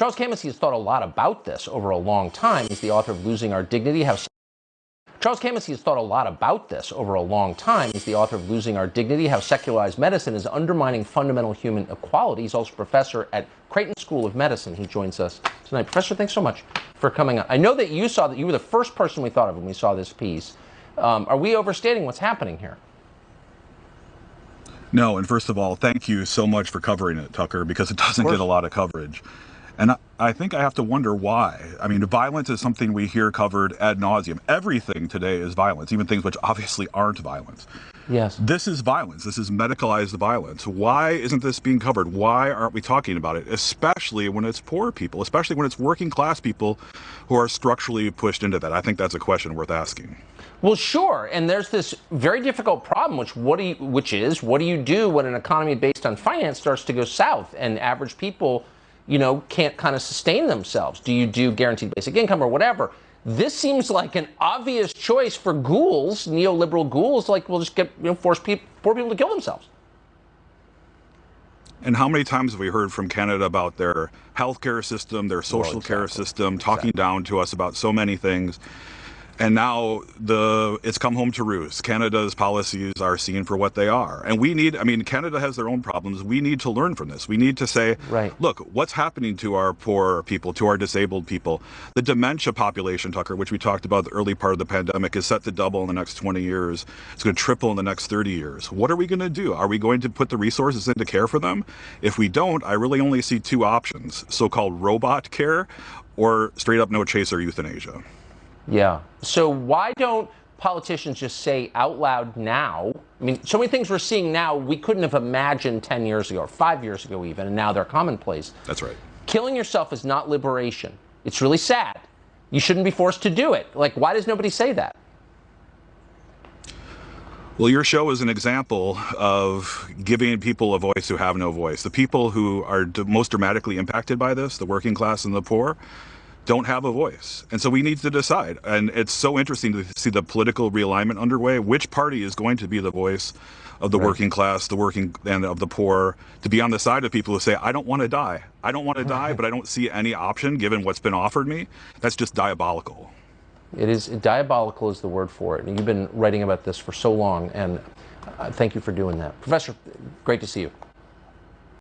Charles Camosy has thought a lot about this over a long time. He's the author of Losing Our Dignity, Charles Camosy has thought a lot about this over a long time. He's the author of Losing Our Dignity, How Secularized Medicine is Undermining Fundamental Human Equality. He's also professor at Creighton School of Medicine. He joins us tonight. Professor, thanks so much for coming on. I know that you were the first person we thought of when we saw this piece. Are we overstating what's happening here? No, and first of all, thank you so much for covering it, Tucker, because it doesn't get a lot of coverage. And I think I have to wonder why. I mean, violence is something we hear covered ad nauseum. Everything today is violence, even things which obviously aren't violence. Yes. This is violence. This is medicalized violence. Why isn't this being covered? Why aren't we talking about it? Especially when it's poor people, especially when it's working class people who are structurally pushed into that. I think that's a question worth asking. Well, sure. And there's this very difficult problem, which is what do you do when an economy based on finance starts to go south and average people, can't kind of sustain themselves? Do you do guaranteed basic income or whatever? This seems like an obvious choice for ghouls, neoliberal ghouls, like we'll just force poor people to kill themselves. And how many times have we heard from Canada about their healthcare system, their social care system, talking down to us about so many things? And now it's come home to roost. Canada's policies are seen for what they are. And Canada has their own problems. We need to learn from this. We need to say, look, what's happening to our poor people, to our disabled people? The dementia population, Tucker, which we talked about the early part of the pandemic, is set to double in the next 20 years. It's going to triple in the next 30 years. What are we going to do? Are we going to put the resources into care for them? If we don't, I really only see two options, so-called robot care or straight up no chaser euthanasia. Yeah. So why don't politicians just say out loud now? I mean, so many things we're seeing now we couldn't have imagined 10 years ago or 5 years ago even, and now they're commonplace. That's right. Killing yourself is not liberation. It's really sad. You shouldn't be forced to do it. Like, why does nobody say that? Well, your show is an example of giving people a voice who have no voice. The people who are most dramatically impacted by this, the working class and the poor, don't have a voice. And so we need to decide. And it's so interesting to see the political realignment underway. Which party is going to be the voice of the working class, the working and of the poor, to be on the side of people who say, I don't want to die. I don't want to die, but I don't see any option given what's been offered me. That's just diabolical. It is diabolical is the word for it. And you've been writing about this for so long. And thank you for doing that. Professor, great to see you.